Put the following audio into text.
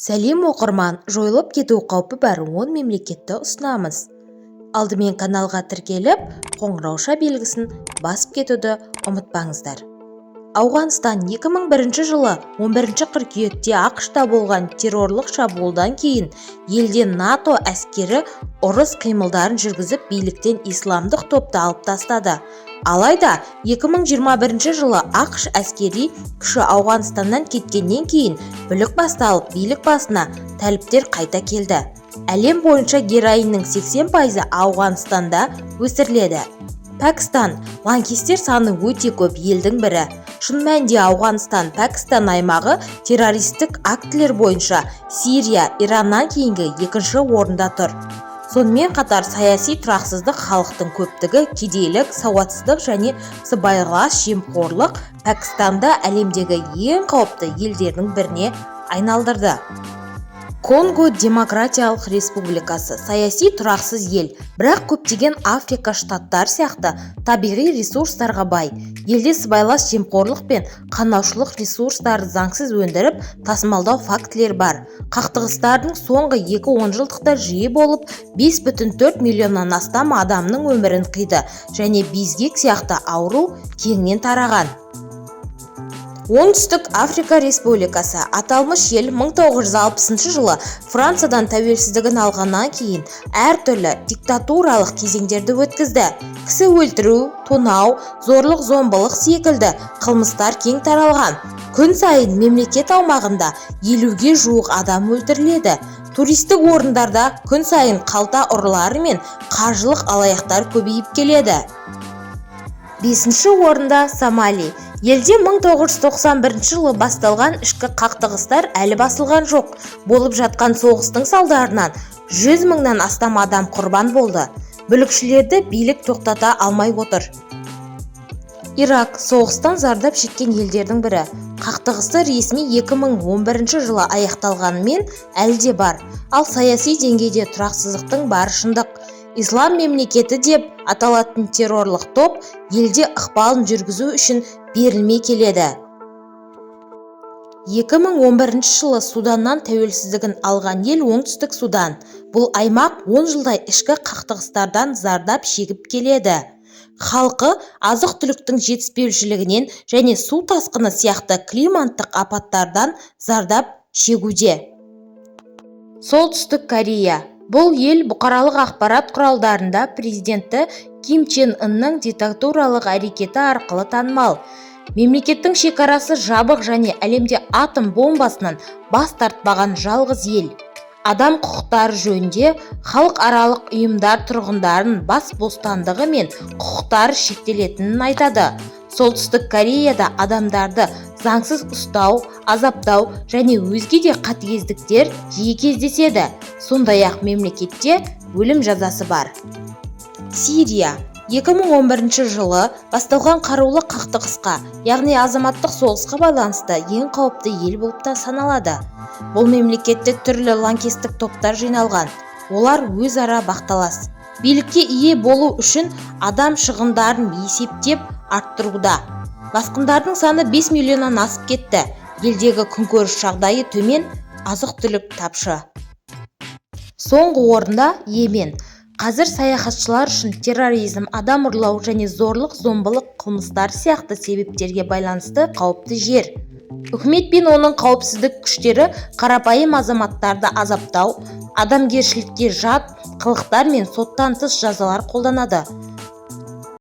Сәлем оқырман, жойылып кету қаупі бар 10 мемлекетті ұсынамыз. Алдымен каналға тіркеліп, қоңырауша белгісін басып кетуді ұмытпаңыздар. Ауғанстан 2001 жылы 11 қыркүйекте ақш-та болған террорлық шабуылдан кейін елде НАТО әскері ұрыс қимылдарын жүргізіп биліктен исламдық топты алып тастады. Алайда 2021 жылы ақш әскери күші Ауғанстаннан кеткеннен кейін бүлік басталып, билік басына тәліптер қайта келді. Әлем бойынша героиннің 80% Ауғанстанда өсіріледі. Пәкістан лаңкестер саны өте көп елдің бірі. Шын мәнінде Ауғанстан-Пәкістан аймағы террористік актілер бойынша Сирия, Ираннан кейінгі екінші орында тұр. Сонымен қатар саяси тұрақсыздық, халықтың көптігі, кедейлік, сауатсыздық және сыбайлас жемқорлық Пәкістанды әлемдегі ең қауіпті елдердің біріне айналдырды. Конго Демократиялық Республикасы саяси тұрақсыз ел, бірақ көптеген Африка штаттар сияқты табиғи ресурстарға бай. Елде сыбайлас жемқорлық пен қанаушылық ресурстарды заңсыз өндіріп, тасымалдау фактілер бар. Қақтығыстардың соңғы 2 жылдықта жиі болып, 5,4 миллионнан астам адамның өмірін қиды және безгек сияқты ауру кеңінен тараған. Оңтүстік Африка Республикасы аталмыш ел 1960 жылы Франциядан тәуелсіздігін алғаннан кейін әртүрлі диктатуралық кезеңдерді өткізді. Кісі өлтіру, тонау, зорлық-зомбылық секілді қылмыстар кең таралған. Күн сайын мемлекет аумағында 50-ге жуық адам өлтіріледі. Туристік орындарда күн сайын қалта ұрылары мен қаржылық алаяқтар көбейіп келеді. 5-ші орында Сомали. Елде 1991 жылы басталған ішкі қақтығыстар әлі басылған жоқ. Болып жатқан соғыстың салдарынан 100 мыңнан астам адам құрбан болды. Бүлікшілерді билік тоқтата алмай отыр. Ирак соғыстан зардап шеккен елдердің бірі. Қақтығысы ресми 2011 жылы аяқталғанымен әлі де бар. Ал саяси деңгейде тұрақсыздықтың бары шындық. Ислам мемлекеті деп аталатын террорлық топ елде ықпалын жүргізу үшін берілмей келеді. 2011 жылы Суданнан тәуелсіздігін алған ел Оңтүстік Судан. Бұл аймақ 10 жылдай ішкі қақтығыстардан зардап шегіп келеді. Халқы азық-түліктің жетіспеушілігінен және су тасқыны сияқты климаттық апаттардан зардап шегуде. Солтүстік Корея. Бұл ел бұқаралық ақпарат құралдарында президенті Ким Чен Ынның диктатуралық әрекеті арқылы танымал. Мемлекеттің шекарасы жабық және әлемде атом бомбасынан бас тартпаған жалғыз ел. Адам құқықтары жөнінде халықаралық ұйымдар тұрғындарын бас бостандығы мен құқықтары шектелетінін айтады. Солтүстік Кореяда адамдарды заңсыз ұстау, азаптау және өзге де қатыгездіктер жиі кездеседі. Сондай-ақ мемлекетте өлім жазасы бар. Сирия 2011 жылы басталған қарулы қақтығысқа, яғни азаматтық соғысқа байланысты ең қауіпті ел болып та саналады. Бұл мемлекетте түрлі лаңкестік топтар жиналған. Олар өзара бақталас. Билікке ие болу үшін адам шығындарын есептеп арттыруда. Басқындардың саны 5 миллионнан асып кетті. Елдегі күнкөріс жағдайы төмен, азық-түлік тапшы. Соңғы орында Йемен. Қазір саяхатшылар үшін терроризм, адам ұрлау және зорлық-зомбылық қылмыстар сияқты себептерге байланысты қауіпті жер. Үкімет пен оның қауіпсіздік күштері қарапайым азаматтарды азаптау, адамгершілікке жат қылықтар мен соттан тыс жазалар қолданады.